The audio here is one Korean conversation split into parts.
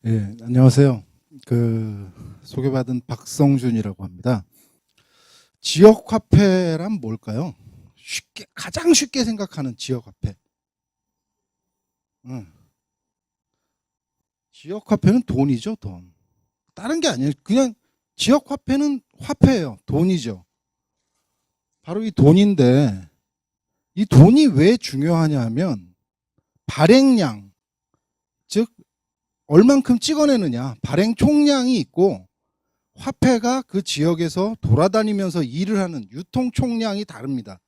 예, 안녕하세요. 소개받은 박성준이라고 합니다. 지역 화폐란 뭘까요? 가장 쉽게 생각하는 지역 화폐. 응. 지역 화폐는 돈이죠, 돈. 다른 게 아니에요. 그냥 지역 화폐는 화폐예요. 돈이죠. 바로 이 돈인데, 이 돈이 왜 중요하냐 하면 발행량, 즉 얼만큼 찍어내느냐, 발행 총량이 있고 화폐가 그 지역에서 돌아다니면서 일을 하는 유통 총량이 다릅니다.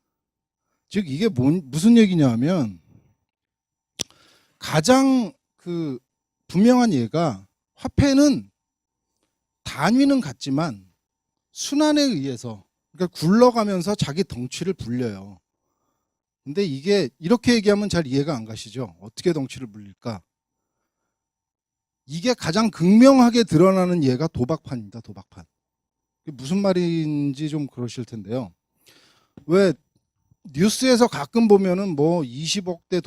즉 이게 무슨 얘기냐 하면 가장 분명한 예가 화폐는 단위는 같지만 순환에 의해서, 그러니까 굴러가면서 자기 덩치를 불려요. 근데 이게 이렇게 얘기하면 잘 이해가 안 가시죠? 어떻게 덩치를 불릴까? 이게 가장 극명하게 드러나는 예가 도박판입니다. 도박판. 무슨 말인지 좀 그러실 텐데요. 왜 뉴스에서 가끔 보면은 뭐 20억대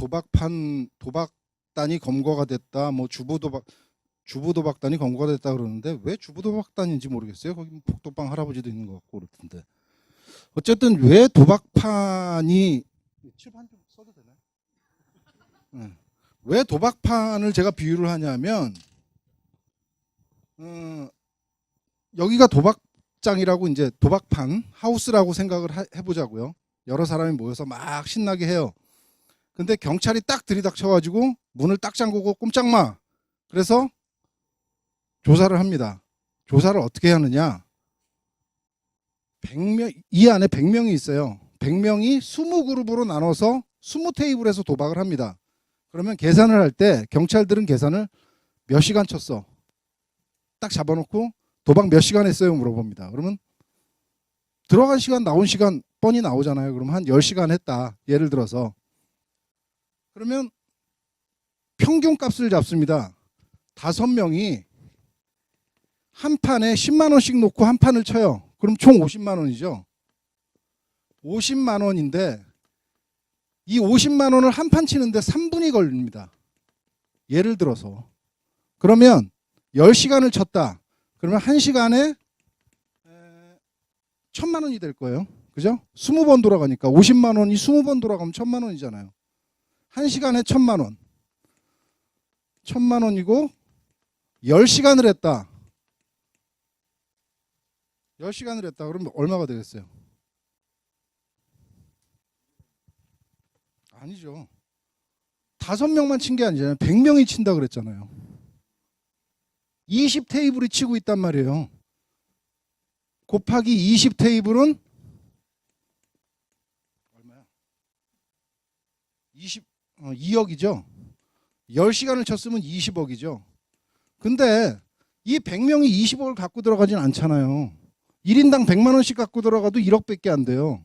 도박단이 검거가 됐다, 뭐 주부도박단이 검거가 됐다 그러는데 왜 주부도박단인지 모르겠어요. 거기 복도방 할아버지도 있는 것 같고 그렇던데. 어쨌든 왜 도박판이 칠판 좀 써도 되나요? 네. 왜 도박판을 제가 비유를 하냐면 여기가 도박장이라고, 이제 도박판 하우스라고 생각을 해보자고요. 여러 사람이 모여서 막 신나게 해요. 근데 경찰이 딱 들이닥쳐가지고 문을 딱 잠그고 꼼짝 마. 그래서 조사를 합니다. 조사를 어떻게 하느냐? 100명, 이 안에 100명이 있어요. 100명이 20그룹으로 나눠서 20테이블에서 도박을 합니다. 그러면 계산을 할 때 경찰들은 계산을 몇 시간 쳤어? 딱 잡아놓고 도박 몇 시간 했어요? 물어봅니다. 그러면 들어간 시간 나온 시간 뻔히 나오잖아요. 그럼 한 10시간 했다. 예를 들어서. 그러면 평균 값을 잡습니다. 5명이 한 판에 10만 원씩 놓고 한 판을 쳐요. 그럼 총 50만 원이죠. 50만 원인데 이 50만 원을 한 판 치는데 3분이 걸립니다. 예를 들어서. 그러면 10시간을 쳤다. 그러면 1시간에 1000만 원이 될 거예요. 그죠? 20번 돌아가니까 50만 원이 20번 돌아가면 1000만 원이잖아요. 1시간에 1000만 원. 1000만 원이고 10시간을 했다. 10시간을 했다. 그러면 얼마가 되겠어요? 아니죠. 5명만 친 게 아니잖아요. 100명이 친다 그랬잖아요. 20 테이블이 치고 있단 말이에요. 곱하기 20 테이블은 얼마야? 2억이죠. 10시간을 쳤으면 20억이죠. 근데 이 100명이 20억을 갖고 들어가진 않잖아요. 1인당 100만 원씩 갖고 들어가도 1억밖에 안 돼요.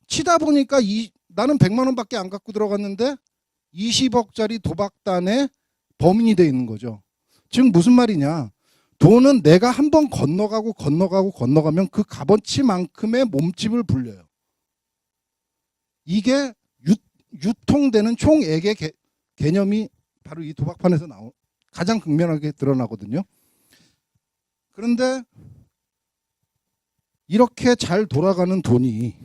치다 보니까 나는 100만 원밖에 안 갖고 들어갔는데 20억짜리 도박단의 범인이 돼 있는 거죠. 즉 무슨 말이냐? 돈은 내가 한번 건너가면 그 값어치만큼의 몸집을 불려요. 이게 유통되는 총액의 개념이 바로 이 도박판에서 가장 극명하게 드러나거든요. 그런데 이렇게 잘 돌아가는 돈이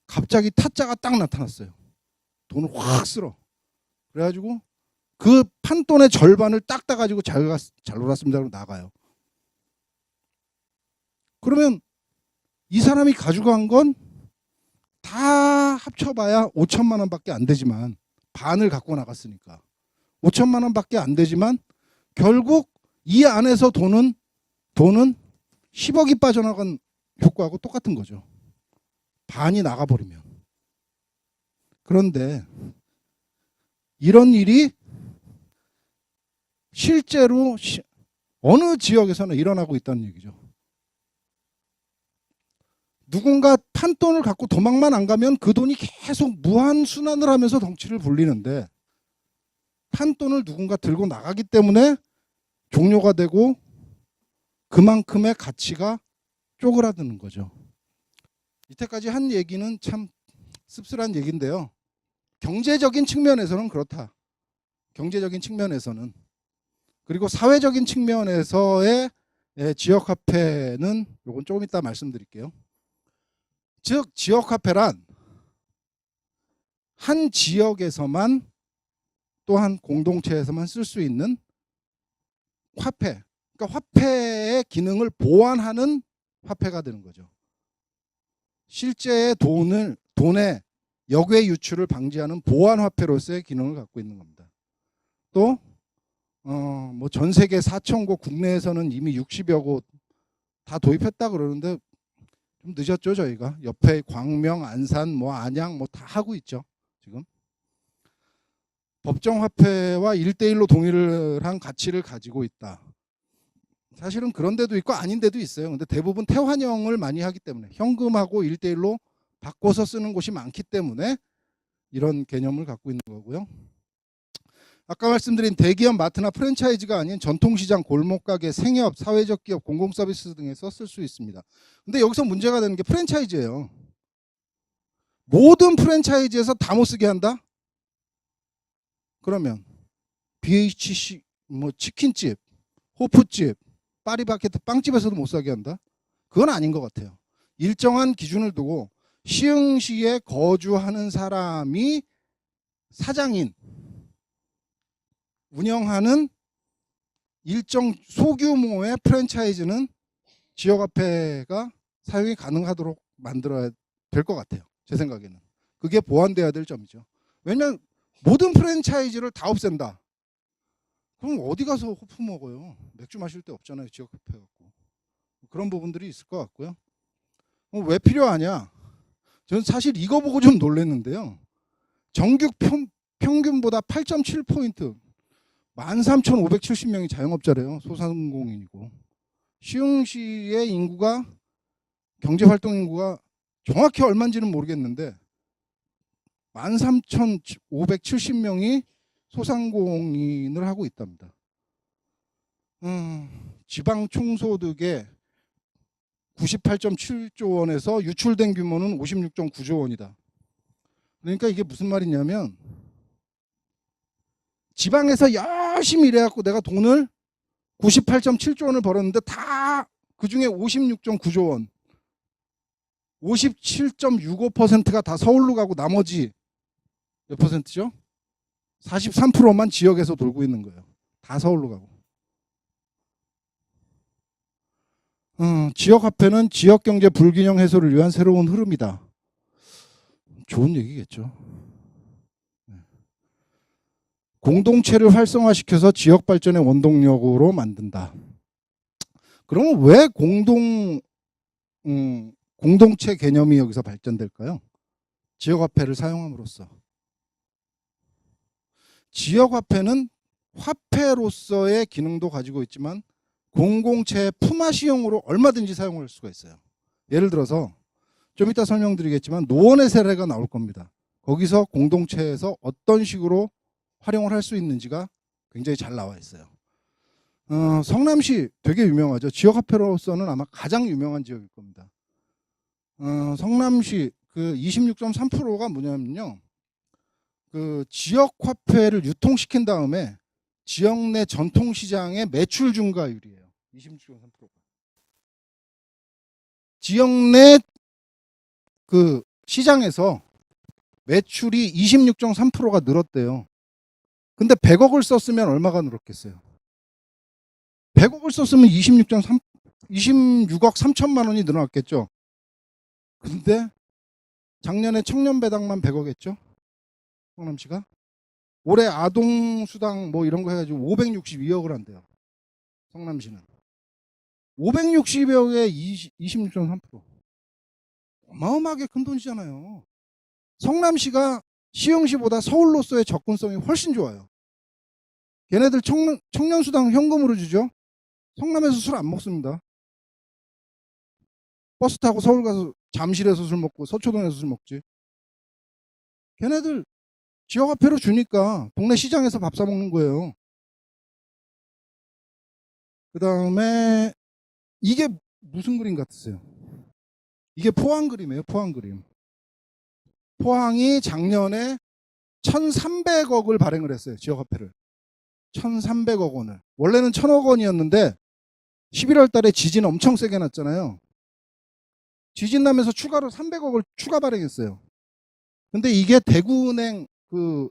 갑자기 타짜가 딱 나타났어요. 돈을 확 쓸어. 그래가지고 그 판돈의 절반을 딱 따가지고 잘 놀았습니다. 그러고 나가요. 그러면 이 사람이 가져간 건 다 합쳐봐야 5천만 원밖에 안 되지만, 반을 갖고 나갔으니까 5천만 원밖에 안 되지만 결국 이 안에서 돈은 10억이 빠져나간 효과하고 똑같은 거죠. 반이 나가버리면. 그런데 이런 일이 실제로 어느 지역에서는 일어나고 있다는 얘기죠. 누군가 판돈을 갖고 도망만 안 가면 그 돈이 계속 무한순환을 하면서 덩치를 불리는데, 판돈을 누군가 들고 나가기 때문에 종료가 되고 그만큼의 가치가 쪼그라드는 거죠. 이때까지 한 얘기는 참 씁쓸한 얘기인데요. 경제적인 측면에서는 그렇다. 경제적인 측면에서는. 그리고 사회적인 측면에서의 지역화폐는 요건 조금 이따 말씀드릴게요. 즉 지역화폐란 한 지역에서만 또한 공동체에서만 쓸 수 있는 화폐, 그러니까 화폐의 기능을 보완하는 화폐가 되는 거죠. 실제의 돈의 역외 유출을 방지하는 보완 화폐로서의 기능을 갖고 있는 겁니다. 또 뭐 전 세계 4,000곳, 국내에서는 이미 60여 곳 다 도입했다 그러는데 좀 늦었죠. 저희가 옆에 광명, 안산, 뭐 안양 뭐 다 하고 있죠. 지금 법정 화폐와 1대1로 동일한 가치를 가지고 있다. 사실은 그런 데도 있고 아닌 데도 있어요. 근데 대부분 태환형을 많이 하기 때문에 현금하고 1대1로 바꿔서 쓰는 곳이 많기 때문에 이런 개념을 갖고 있는 거고요. 아까 말씀드린 대기업 마트나 프랜차이즈가 아닌 전통시장, 골목가게, 생협, 사회적 기업, 공공서비스 등에서 쓸 수 있습니다. 근데 여기서 문제가 되는 게 프랜차이즈예요. 모든 프랜차이즈에서 다 못 쓰게 한다? 그러면 BHC, 뭐 치킨집, 호프집, 파리바게트 빵집에서도 못 사게 한다? 그건 아닌 것 같아요. 일정한 기준을 두고 시흥시에 거주하는 사람이 사장인, 운영하는 일정 소규모의 프랜차이즈는 지역화폐가 사용이 가능하도록 만들어야 될 것 같아요. 제 생각에는. 그게 보완돼야 될 점이죠. 왜냐하면 모든 프랜차이즈를 다 없앤다. 그럼 어디 가서 호프 먹어요? 맥주 마실 데 없잖아요. 지역화폐 갖고. 그런 부분들이 있을 것 같고요. 왜 필요하냐? 저는 사실 이거 보고 좀 놀랐는데요. 정규 평균보다 8.7포인트 13,570명이 자영업자래요. 소상공인이고. 시흥시의 인구가 경제활동 인구가 정확히 얼마인지는 모르겠는데 13,570명이 소상공인을 하고 있답니다. 지방 총소득의 98.7조 원에서 유출된 규모는 56.9조 원이다. 그러니까 이게 무슨 말이냐면 지방에서 열심히 일해갖고 내가 돈을 98.7조 원을 벌었는데 다 그중에 56.9조 원 57.65%가 다 서울로 가고 나머지 몇 퍼센트죠? 43%만 지역에서 돌고 있는 거예요. 다 서울로 가고. 지역화폐는 지역경제 불균형 해소를 위한 새로운 흐름이다. 좋은 얘기겠죠. 공동체를 활성화시켜서 지역 발전의 원동력으로 만든다. 그러면 왜 공동체 개념이 여기서 발전될까요? 지역화폐를 사용함으로써. 지역화폐는 화폐로서의 기능도 가지고 있지만 공공체의 품앗이용으로 얼마든지 사용할 수가 있어요. 예를 들어서 좀 이따 설명드리겠지만 노원의 사례가 나올 겁니다. 거기서 공동체에서 어떤 식으로 활용을 할 수 있는지가 굉장히 잘 나와 있어요. 성남시 되게 유명하죠. 지역화폐로서는 아마 가장 유명한 지역일 겁니다. 성남시 그 26.3%가 뭐냐면요. 그 지역화폐를 유통시킨 다음에 지역 내 전통시장의 매출 증가율이에요. 26.3%가. 지역 내 그 시장에서 매출이 26.3%가 늘었대요. 근데 100억을 썼으면 얼마가 늘었겠어요? 100억을 썼으면 26억 3천만 원이 늘어났겠죠. 근데 작년에 청년 배당만 100억 했죠. 성남시가. 올해 아동수당 뭐 이런 거 해가지고 562억을 한대요. 성남시는. 560억에 26.3%. 어마어마하게 큰 돈이잖아요. 성남시가 시흥시보다 서울로서의 접근성이 훨씬 좋아요. 걔네들 청년수당 현금으로 주죠. 성남에서 술 안 먹습니다. 버스 타고 서울 가서 잠실에서 술 먹고 서초동에서 술 먹지. 걔네들 지역화폐로 주니까 동네 시장에서 밥 사 먹는 거예요. 그 다음에 이게 무슨 그림 같으세요? 이게 포항 그림이에요. 포항 그림. 포항이 작년에 1,300억을 발행을 했어요. 지역화폐를. 1,300억 원을. 원래는 1,000억 원이었는데 11월 달에 지진 엄청 세게 났잖아요. 지진 나면서 추가로 300억을 추가 발행했어요. 근데 이게 대구은행 그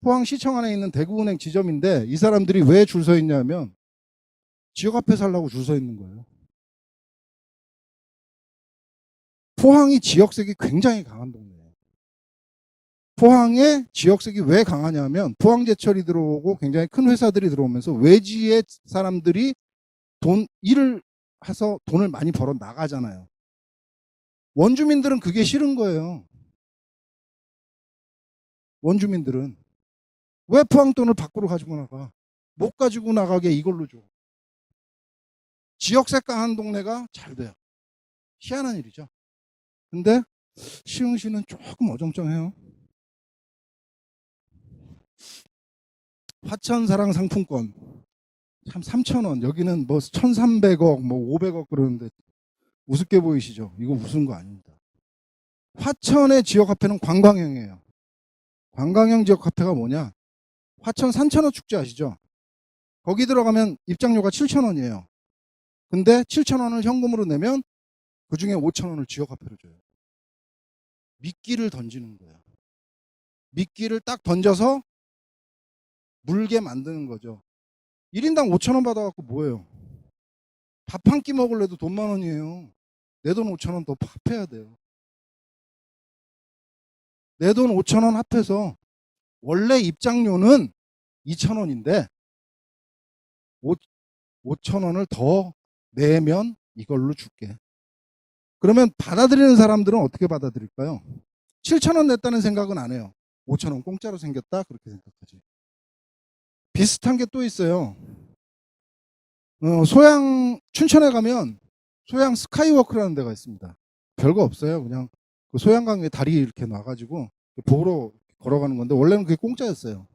포항시청 안에 있는 대구은행 지점인데 이 사람들이 왜 줄 서 있냐면 지역 앞에 살라고 줄 서 있는 거예요. 포항이 지역색이 굉장히 강한 동네예요. 포항의 지역색이 왜 강하냐면 포항제철이 들어오고 굉장히 큰 회사들이 들어오면서 외지의 사람들이 일을 해서 돈을 많이 벌어 나가잖아요. 원주민들은 그게 싫은 거예요. 원주민들은 왜 포항 돈을 밖으로 가지고 나가? 못 가지고 나가게 이걸로 줘. 지역색 강한 동네가 잘 돼요. 희한한 일이죠. 근데 시흥시는 조금 어정쩡해요. 화천사랑 상품권 참 3,000원, 여기는 뭐 1,300억 뭐 500억 그러는데 우습게 보이시죠? 이거 웃은 거 아닙니다. 화천의 지역 화폐는 관광형이에요. 관광형 지역 화폐가 뭐냐? 화천 산천어 축제 아시죠? 거기 들어가면 입장료가 7,000원이에요. 근데 7,000원을 현금으로 내면 그 중에 5,000원을 지역 화폐로 줘요. 미끼를 던지는 거예요. 미끼를 딱 던져서 물게 만드는 거죠. 1인당 5,000원 받아갖고 뭐예요? 밥 한 끼 먹을래도 돈 10,000원이에요. 내 돈 5,000원 더 합해야 돼요. 내 돈 5,000원 합해서 원래 입장료는 2,000원인데 5,000원을 더 내면 이걸로 줄게. 그러면 받아들이는 사람들은 어떻게 받아들일까요? 7,000원 냈다는 생각은 안 해요. 5,000원 공짜로 생겼다 그렇게 생각하지. 비슷한 게 또 있어요. 소양 춘천에 가면 소양 스카이워크라는 데가 있습니다. 별거 없어요. 그냥 그 소양강 위에 다리 이렇게 놔가지고 보러 걸어가는 건데 원래는 그게 공짜였어요.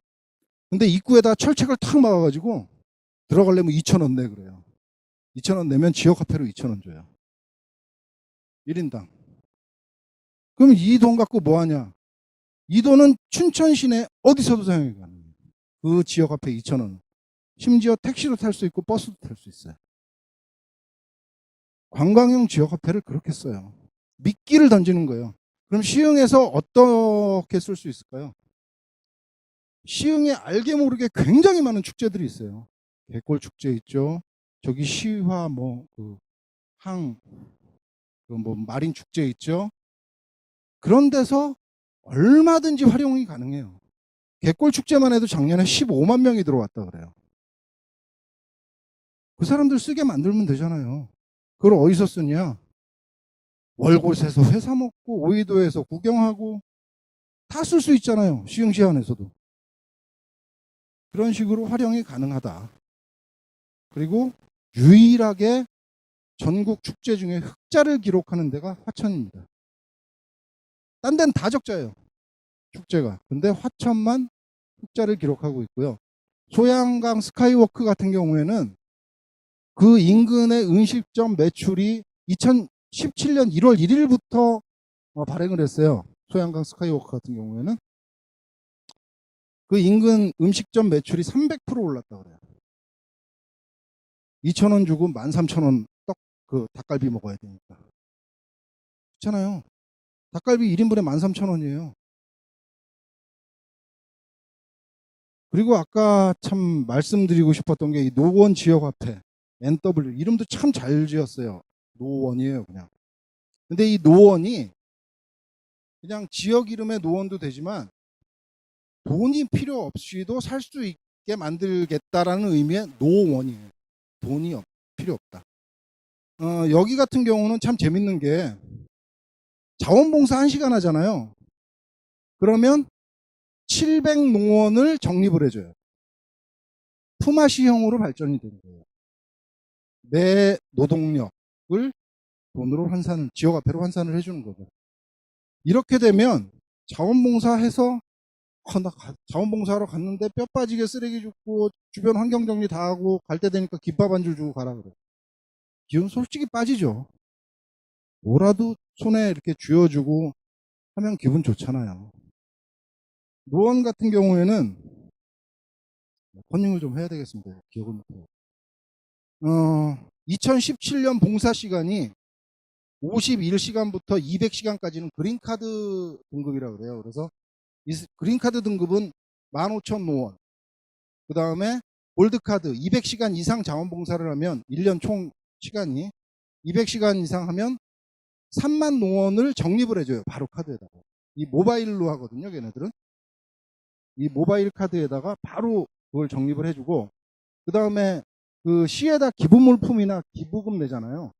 근데 입구에다 철책을 탁 막아가지고 들어가려면 2,000원 내 그래요. 2,000원 내면 지역 화폐로 2,000원 줘요. 1인당. 그럼 이 돈 갖고 뭐 하냐? 이 돈은 춘천 시내 어디서도 사용이 가능해요. 그 지역 화폐 2,000원. 심지어 택시도 탈 수 있고 버스도 탈 수 있어요. 관광형 지역 화폐를 그렇게 써요. 미끼를 던지는 거예요. 그럼 시흥에서 어떻게 쓸 수 있을까요? 시흥에 알게 모르게 굉장히 많은 축제들이 있어요. 개골 축제 있죠. 저기 시화 뭐 마린 축제 있죠. 그런 데서 얼마든지 활용이 가능해요. 개골 축제만 해도 작년에 15만 명이 들어왔다 그래요. 그 사람들 쓰게 만들면 되잖아요. 그걸 어디서 쓰냐? 월곶에서 회사 먹고 오이도에서 구경하고 다 쓸 수 있잖아요. 시흥시 안에서도. 그런 식으로 활용이 가능하다. 그리고 유일하게 전국 축제 중에 흑자를 기록하는 데가 화천입니다. 딴 데는 다 적자예요. 축제가. 근데 화천만 흑자를 기록하고 있고요. 소양강 스카이워크 같은 경우에는 그 인근의 음식점 매출이 2017년 1월 1일부터 발행을 했어요. 소양강 스카이워크 같은 경우에는 그 인근 음식점 매출이 300% 올랐다 그래요. 2,000원 주고 13,000원 그 닭갈비 먹어야 되니까. 그렇잖아요. 닭갈비 1인분에 13,000원이에요. 그리고 아까 참 말씀드리고 싶었던 게 이 노원 지역화폐 NW 이름도 참 잘 지었어요. 노원이에요 그냥. 근데 이 노원이 그냥 지역 이름의 노원도 되지만 돈이 필요 없이도 살 수 있게 만들겠다라는 의미의 노원이에요. 돈이 필요 없다. 여기 같은 경우는 참 재밌는 게 자원봉사 1시간 하잖아요. 그러면 700농원을 적립을 해줘요. 품앗이형으로 발전이 되는 거예요. 내 노동력을 돈으로 지역화폐로 환산을 해주는 거죠. 이렇게 되면 자원봉사해서 나 자원봉사하러 갔는데 뼈 빠지게 쓰레기 줍고 주변 환경정리 다 하고 갈 때 되니까 김밥 한 줄 주고 가라 그래. 기운 솔직히 빠지죠. 뭐라도 손에 이렇게 쥐어주고 하면 기분 좋잖아요. 노원 같은 경우에는 컨닝을 좀 해야 되겠습니다. 기억을 못해요. 2017년 봉사 시간이 51시간부터 200시간까지는 그린카드 등급이라고 그래요. 그래서 이 그린카드 등급은 15,000노원. 그 다음에 골드카드 200시간 이상 자원봉사를 하면 1년 총 시간이 200시간 이상 하면 3만 노원을 적립을 해줘요. 바로 카드에다가. 이 모바일로 하거든요. 걔네들은. 이 모바일 카드에다가 바로 그걸 적립을 해주고, 그 다음에 그 시에다 기부물품이나 기부금 내잖아요.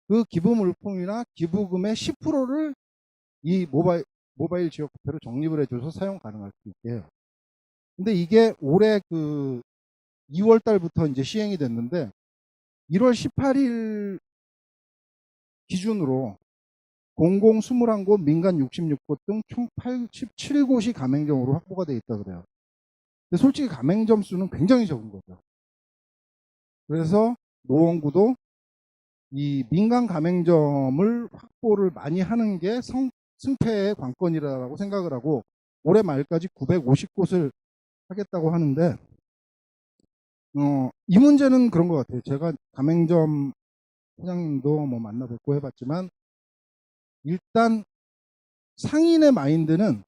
그 기부물품이나 기부금의 10%를 이 모바일 지역화폐로 적립을 해줘서 사용 가능할 수 있게 해요. 근데 이게 올해 그 2월 달부터 이제 시행이 됐는데 1월 18일 기준으로 공공 21곳, 민간 66곳 등 총 87곳이 가맹점으로 확보가 돼 있다 그래요. 근데 솔직히 가맹점 수는 굉장히 적은 거죠. 그래서 노원구도 이 민간 가맹점을 확보를 많이 하는 게 승패의 관건이라고 생각을 하고 올해 말까지 950곳을 하겠다고 하는데 이 문제는 그런 것 같아요. 제가 가맹점 사장님도 뭐 만나 뵙고 해봤지만 일단 상인의 마인드는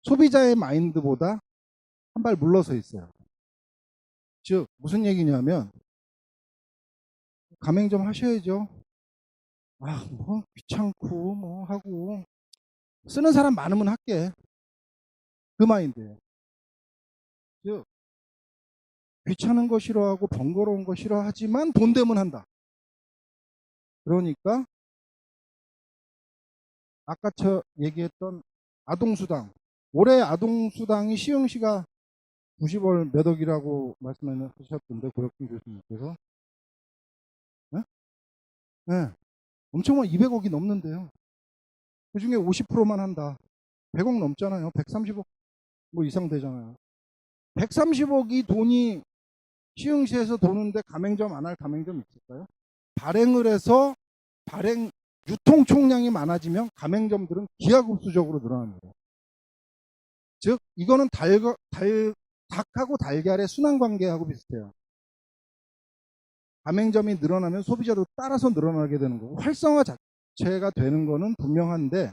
소비자의 마인드보다 한 발 물러서 있어요. 즉 무슨 얘기냐면 가맹점 하셔야죠. 뭐 귀찮고 뭐 하고 쓰는 사람 많으면 할게. 그 마인드예요. 즉 귀찮은 거 싫어하고 번거로운 거 싫어하지만 돈 되면 한다. 그러니까 아까 저 얘기했던 아동수당, 올해 아동수당이 시흥시가 90월 몇 억이라고 말씀하셨던데 고혁준 교수님께서 네? 네. 엄청 200억이 넘는데요. 그 중에 50%만 한다. 100억 넘잖아요. 130억 뭐 이상 되잖아요. 130억이 돈이 시흥시에서 도는데 가맹점 안 할 가맹점 있을까요? 발행을 해서 발행 유통 총량이 많아지면 가맹점들은 기하급수적으로 늘어납니다. 즉 이거는 닭하고 달걀의 순환관계하고 비슷해요. 가맹점이 늘어나면 소비자도 따라서 늘어나게 되는 거고 활성화 자체가 되는 거는 분명한데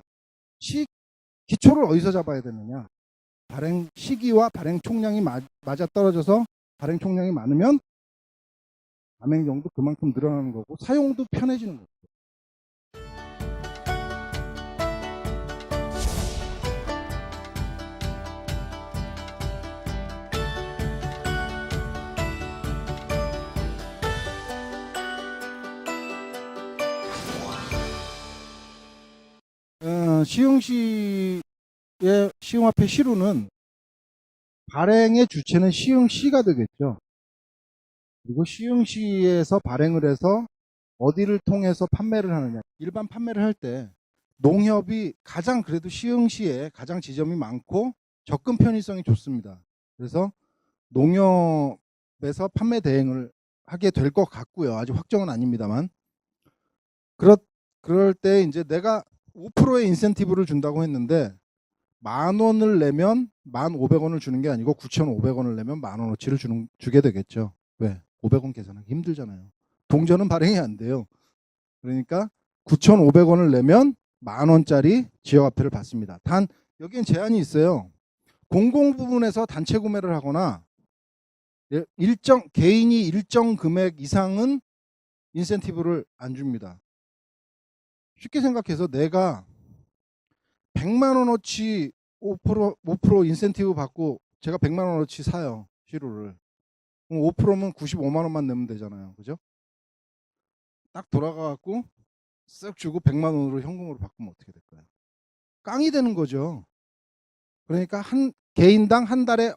기초를 어디서 잡아야 되느냐. 발행 시기와 발행 총량이 맞아 떨어져서 발행 총량이 많으면 가맹점도 그만큼 늘어나는 거고 사용도 편해지는 거죠. 시흥시의 시흥화폐 시루는 발행의 주체는 시흥시가 되겠죠. 그리고 시흥시에서 발행을 해서 어디를 통해서 판매를 하느냐. 일반 판매를 할 때 농협이 가장 그래도 시흥시에 가장 지점이 많고 접근 편의성이 좋습니다. 그래서 농협에서 판매 대행을 하게 될 것 같고요. 아직 확정은 아닙니다만. 그럴 때 이제 내가 5%의 인센티브를 준다고 했는데 10,000원을 내면 1,500원을 주는 게 아니고 9,500원을 내면 10,000원어치를 주게 되겠죠. 왜? 500원 계산하기 힘들잖아요. 동전은 발행이 안 돼요. 그러니까 9,500원을 내면 10,000원짜리 지역화폐를 받습니다. 단 여기엔 제한이 있어요. 공공 부분에서 단체 구매를 하거나 개인이 일정 금액 이상은 인센티브를 안 줍니다. 쉽게 생각해서 내가 100만 원어치 5% 인센티브 받고 제가 100만 원어치 사요. 시루를. 그럼 5%면 95만 원만 내면 되잖아요. 그죠? 딱 돌아가 갖고 쓱 주고 100만 원으로 현금으로 바꾸면 어떻게 될까요? 깡이 되는 거죠. 그러니까 한 개인당 한 달에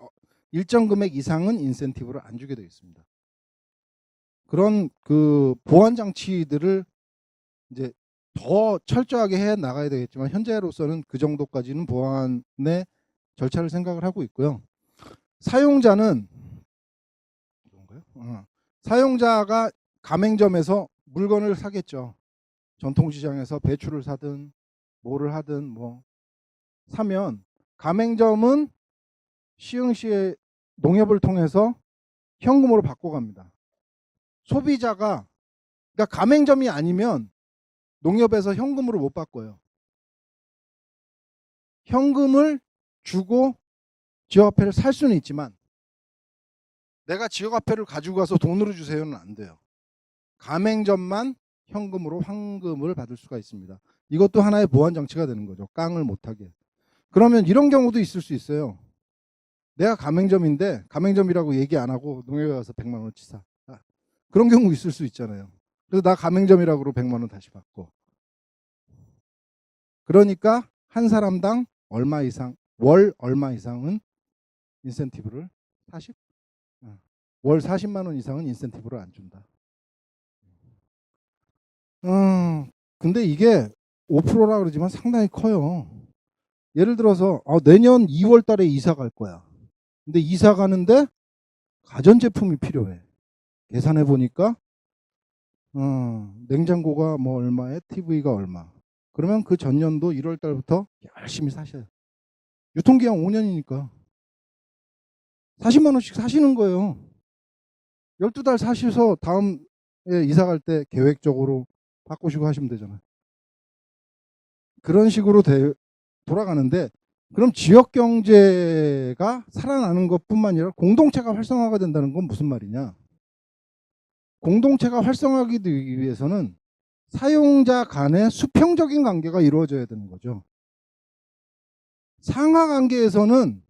일정 금액 이상은 인센티브를 안 주게 되어 있습니다. 그런 그 보안 장치들을 이제 더 철저하게 해 나가야 되겠지만 현재로서는 그 정도까지는 보안의 절차를 생각을 하고 있고요. 사용자는 사용자가 가맹점에서 물건을 사겠죠. 전통시장에서 배추를 사든 뭐를 하든 뭐 사면 가맹점은 시흥시에 농협을 통해서 현금으로 바꿔갑니다. 소비자가, 그러니까 가맹점이 아니면 농협에서 현금으로 못 바꿔요. 현금을 주고 지역화폐를 살 수는 있지만 내가 지역화폐를 가지고 가서 돈으로 주세요는 안 돼요. 가맹점만 현금으로 환급을 받을 수가 있습니다. 이것도 하나의 보완 장치가 되는 거죠. 깡을 못하게. 그러면 이런 경우도 있을 수 있어요. 내가 가맹점인데 가맹점이라고 얘기 안 하고 농협에 가서 100만 원어치 사. 그런 경우 있을 수 있잖아요. 그래서 나 가맹점이라고 그러고 100만 원 다시 받고. 그러니까 한 사람당 얼마 이상, 월 얼마 이상은 인센티브를 40? 월 40만 원 이상은 인센티브를 안 준다. 근데 이게 5%라 그러지만 상당히 커요. 예를 들어서 내년 2월 달에 이사 갈 거야. 근데 이사 가는데 가전제품이 필요해. 계산해 보니까 냉장고가 뭐 얼마에 TV가 얼마. 그러면 그 전년도 1월 달부터 열심히 사셔요. 유통기한 5년이니까 40만 원씩 사시는 거예요. 12달 사셔서 다음에 이사 갈 때 계획적으로 바꾸시고 하시면 되잖아요. 그런 식으로 돌아가는데, 그럼 지역 경제가 살아나는 것뿐만 아니라 공동체가 활성화가 된다는 건 무슨 말이냐? 공동체가 활성화하기 위해서는 사용자 간의 수평적인 관계가 이루어져야 되는 거죠. 상하 관계에서는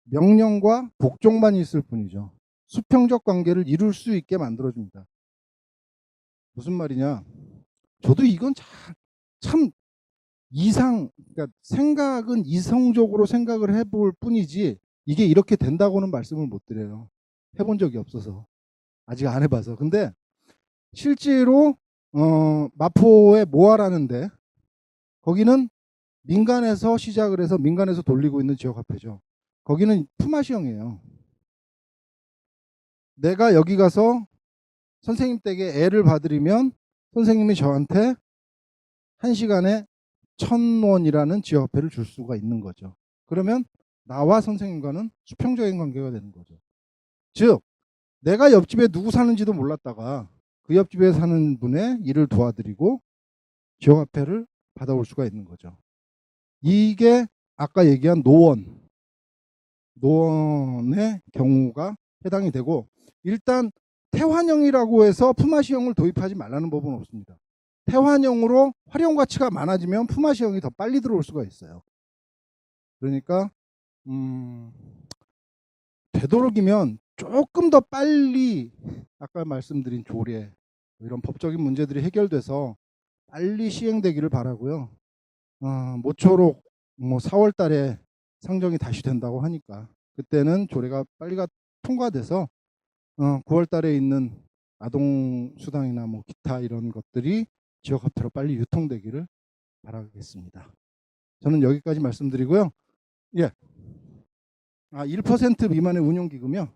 명령과 복종만 있을 뿐이죠. 수평적 관계를 이룰 수 있게 만들어줍니다. 무슨 말이냐? 저도 이건 참 그러니까 생각은 이성적으로 생각을 해볼 뿐이지 이게 이렇게 된다고는 말씀을 못 드려요. 해본 적이 없어서. 아직 안 해봐서. 근데 실제로 마포의 모아라는데 거기는 민간에서 시작을 해서 민간에서 돌리고 있는 지역화폐죠. 거기는 품앗이형이에요. 내가 여기 가서 선생님 댁에 애를 봐드리면 선생님이 저한테 1시간에 1,000원이라는 지역화폐를 줄 수가 있는 거죠. 그러면 나와 선생님과는 수평적인 관계가 되는 거죠. 즉 내가 옆집에 누구 사는지도 몰랐다가 그 옆집에 사는 분의 일을 도와드리고 지역화폐를 받아올 수가 있는 거죠. 이게 아까 얘기한 노원의 경우가 해당이 되고, 일단 태환형이라고 해서 품앗이형을 도입하지 말라는 법은 없습니다. 태환형으로 활용 가치가 많아지면 품앗이형이 더 빨리 들어올 수가 있어요. 그러니까 되도록이면 조금 더 빨리 아까 말씀드린 조례 이런 법적인 문제들이 해결돼서 빨리 시행되기를 바라고요. 모쪼록 뭐 4월 달에 상정이 다시 된다고 하니까 그때는 조례가 빨리 통과돼서 9월 달에 있는 아동수당이나 뭐 기타 이런 것들이 지역화폐로 빨리 유통되기를 바라겠습니다. 저는 여기까지 말씀드리고요. 예. 1% 미만의 운용기금이요.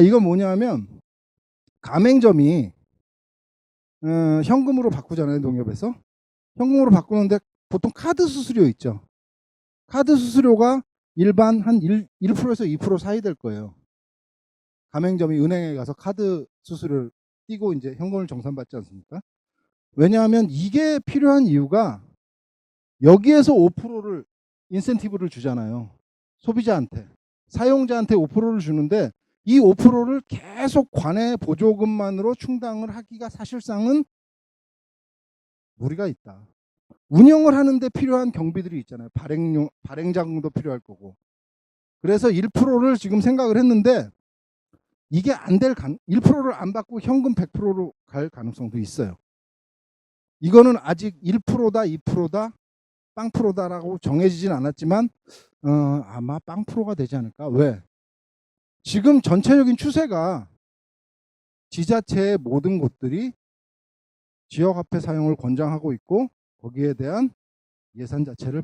이건 뭐냐면 가맹점이 현금으로 바꾸잖아요. 농협에서. 현금으로 바꾸는데 보통 카드 수수료 있죠. 카드 수수료가 일반 한 1%에서 2% 사이 될 거예요. 가맹점이 은행에 가서 카드 수수료를 띄고 이제 현금을 정산받지 않습니까? 왜냐하면 이게 필요한 이유가 여기에서 5%를 인센티브를 주잖아요. 소비자한테. 사용자한테 5%를 주는데 이 5%를 계속 관내 보조금만으로 충당을 하기가 사실상은 무리가 있다. 운영을 하는데 필요한 경비들이 있잖아요. 발행 자금도 필요할 거고. 그래서 1%를 지금 생각을 했는데 이게 안 될 1%를 안 받고 현금 100%로 갈 가능성도 있어요. 이거는 아직 1%다, 2%다, 빵프로다라고 정해지진 않았지만 아마 빵프로가 되지 않을까. 왜? 지금 전체적인 추세가 지자체의 모든 곳들이 지역화폐 사용을 권장하고 있고 거기에 대한 예산 자체를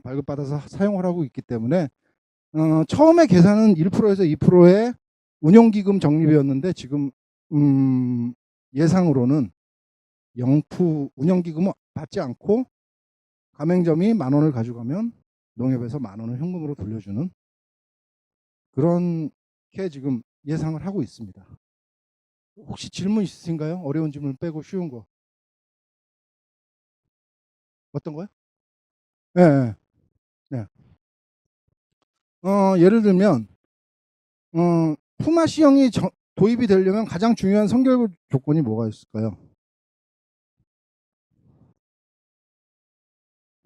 발급받아서 사용을 하고 있기 때문에 처음에 계산은 1%에서 2%의 운용기금 적립이었는데 지금 예상으로는 운용기금은 받지 않고 가맹점이 10,000원을 가져가면 농협에서 10,000원을 현금으로 돌려주는 그렇게 지금 예상을 하고 있습니다. 혹시 질문 있으신가요? 어려운 질문 빼고 쉬운 거. 어떤 거요? 예, 예. 네. 예를 들면 푸마 C형이 도입이 되려면 가장 중요한 선결 조건이 뭐가 있을까요?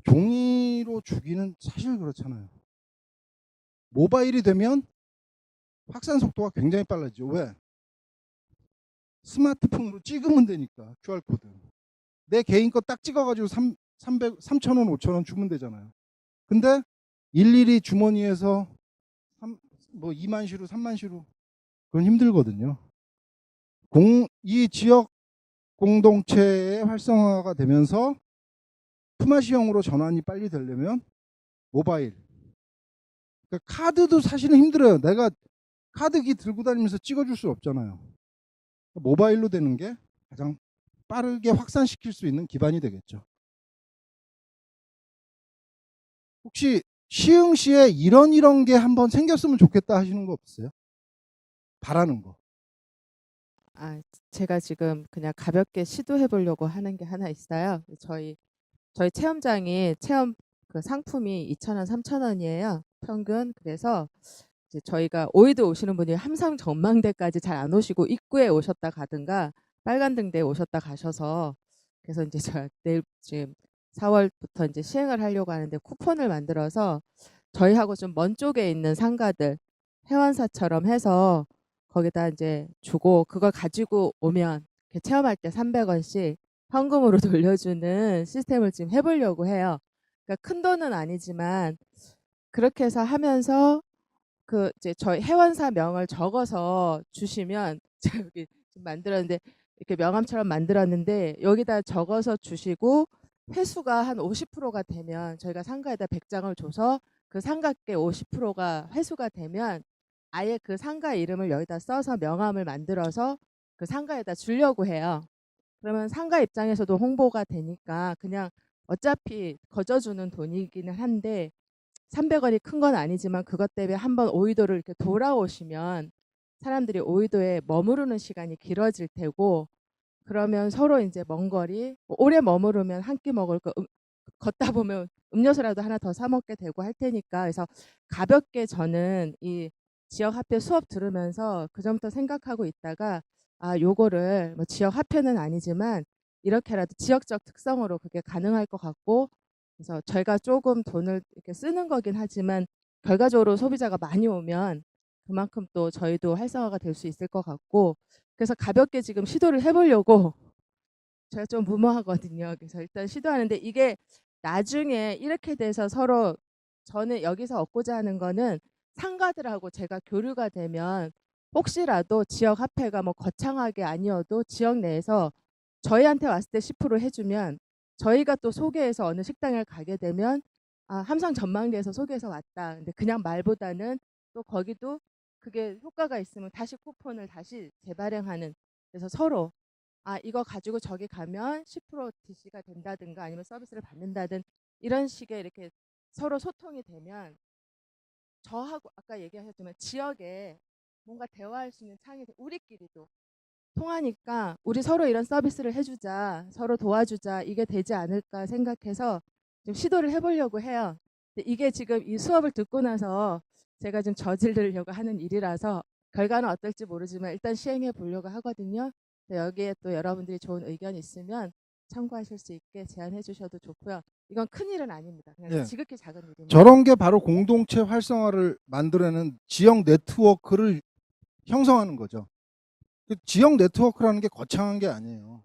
종이로 주기는 사실 그렇잖아요. 모바일이 되면 확산 속도가 굉장히 빨라지죠. 왜? 스마트폰으로 찍으면 되니까 QR코드. 내 개인 거 딱 찍어가지고 3,000원, 5,000원 주면 되잖아요. 근데 일일이 주머니에서 뭐 2만 시루, 3만 시루 그건 힘들거든요. 이 지역 공동체의 활성화가 되면서 푸마시형으로 전환이 빨리 되려면 모바일. 그러니까 카드도 사실은 힘들어요. 내가 카드기 들고 다니면서 찍어줄 수 없잖아요. 모바일로 되는 게 가장 빠르게 확산시킬 수 있는 기반이 되겠죠. 혹시 시흥시에 이런 게 한번 생겼으면 좋겠다 하시는 거 없으세요? 바라는 거. 아, 제가 지금 그냥 가볍게 시도해 보려고 하는 게 하나 있어요. 저희 체험장이 체험 그 상품이 2,000원, 3,000원이에요. 평균. 그래서 이제 저희가 오이도 오시는 분이 함상 전망대까지 잘 안 오시고 입구에 오셨다 가든가 빨간 등대에 오셨다 가셔서 그래서 이제 제가 내일 지금 4월부터 이제 시행을 하려고 하는데 쿠폰을 만들어서 저희하고 좀 먼 쪽에 있는 상가들 회원사처럼 해서 거기다 이제 주고 그걸 가지고 오면 이렇게 체험할 때 300원씩 현금으로 돌려주는 시스템을 지금 해보려고 해요. 그러니까 큰 돈은 아니지만 그렇게 해서 하면서 그 이제 저희 회원사 명을 적어서 주시면 제가 여기 지금 만들었는데 이렇게 명함처럼 만들었는데 여기다 적어서 주시고 회수가 한 50%가 되면 저희가 상가에다 100장을 줘서 그 상가께 50%가 회수가 되면 아예 그 상가 이름을 여기다 써서 명함을 만들어서 그 상가에다 주려고 해요. 그러면 상가 입장에서도 홍보가 되니까 그냥 어차피 거저주는 돈이기는 한데 300원이 큰 건 아니지만 그것 때문에 한번 오이도를 이렇게 돌아오시면 사람들이 오이도에 머무르는 시간이 길어질 테고 그러면 서로 이제 먼 거리 오래 머무르면 한 끼 먹을 거 걷다 보면 음료수라도 하나 더 사 먹게 되고 할 테니까 그래서 가볍게 저는 이 지역 화폐 수업 들으면서 그전부터 생각하고 있다가 아 요거를 뭐 지역 화폐는 아니지만 이렇게라도 지역적 특성으로 그게 가능할 것 같고 그래서 저희가 조금 돈을 이렇게 쓰는 거긴 하지만 결과적으로 소비자가 많이 오면 그만큼 또 저희도 활성화가 될 수 있을 것 같고 그래서 가볍게 지금 시도를 해보려고 제가 좀 무모하거든요. 그래서 일단 시도하는데 이게 나중에 이렇게 돼서 서로 저는 여기서 얻고자 하는 거는 상가들하고 제가 교류가 되면 혹시라도 지역 화폐가 뭐 거창하게 아니어도 지역 내에서 저희한테 왔을 때 10% 해주면 저희가 또 소개해서 어느 식당을 가게 되면 아 함상 전망대에서 소개해서 왔다. 근데 그냥 말보다는 또 거기도 그게 효과가 있으면 다시 쿠폰을 다시 재발행하는 그래서 서로 아 이거 가지고 저기 가면 10% DC가 된다든가 아니면 서비스를 받는다든 이런 식의 이렇게 서로 소통이 되면 저하고 아까 얘기하셨지만 지역에 뭔가 대화할 수 있는 창이 우리끼리도 통하니까 우리 서로 이런 서비스를 해주자 서로 도와주자 이게 되지 않을까 생각해서 좀 시도를 해보려고 해요. 근데 이게 지금 이 수업을 듣고 나서 제가 좀 저지르려고 하는 일이라서 결과는 어떨지 모르지만 일단 시행해 보려고 하거든요. 여기에 또 여러분들이 좋은 의견 있으면 참고하실 수 있게 제안해 주셔도 좋고요. 이건 큰 일은 아닙니다. 그냥 예. 지극히 작은 일입니다. 저런 게 바로 공동체 활성화를 만들어내는 지역 네트워크를 형성하는 거죠. 그 지역 네트워크라는 게 거창한 게 아니에요.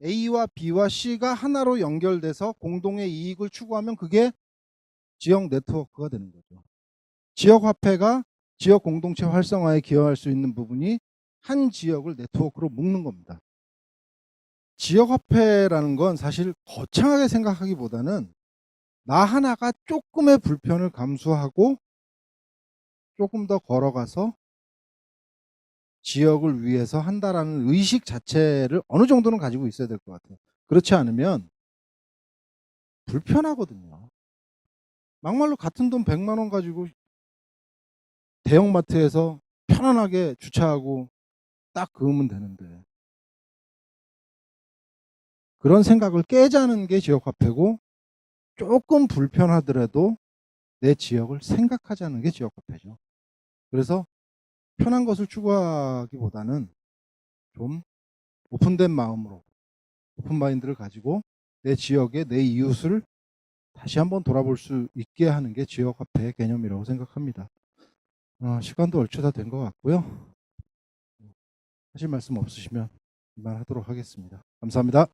A와 B와 C가 하나로 연결돼서 공동의 이익을 추구하면 그게 지역 네트워크가 되는 거죠. 지역 화폐가 지역 공동체 활성화에 기여할 수 있는 부분이 한 지역을 네트워크로 묶는 겁니다. 지역 화폐라는 건 사실 거창하게 생각하기보다는 나 하나가 조금의 불편을 감수하고 조금 더 걸어가서 지역을 위해서 한다라는 의식 자체를 어느 정도는 가지고 있어야 될 것 같아요. 그렇지 않으면 불편하거든요. 막말로 같은 돈 100만 원 가지고 대형마트에서 편안하게 주차하고 딱 그으면 되는데, 그런 생각을 깨자는 게 지역화폐고, 조금 불편하더라도 내 지역을 생각하자는 게 지역화폐죠. 그래서 편한 것을 추구하기보다는 좀 오픈된 마음으로, 오픈마인드를 가지고 내 지역의 내 이웃을 다시 한번 돌아볼 수 있게 하는 게 지역화폐의 개념이라고 생각합니다. 시간도 얼추 다 된 것 같고요. 하실 말씀 없으시면 이만하도록 하겠습니다. 감사합니다.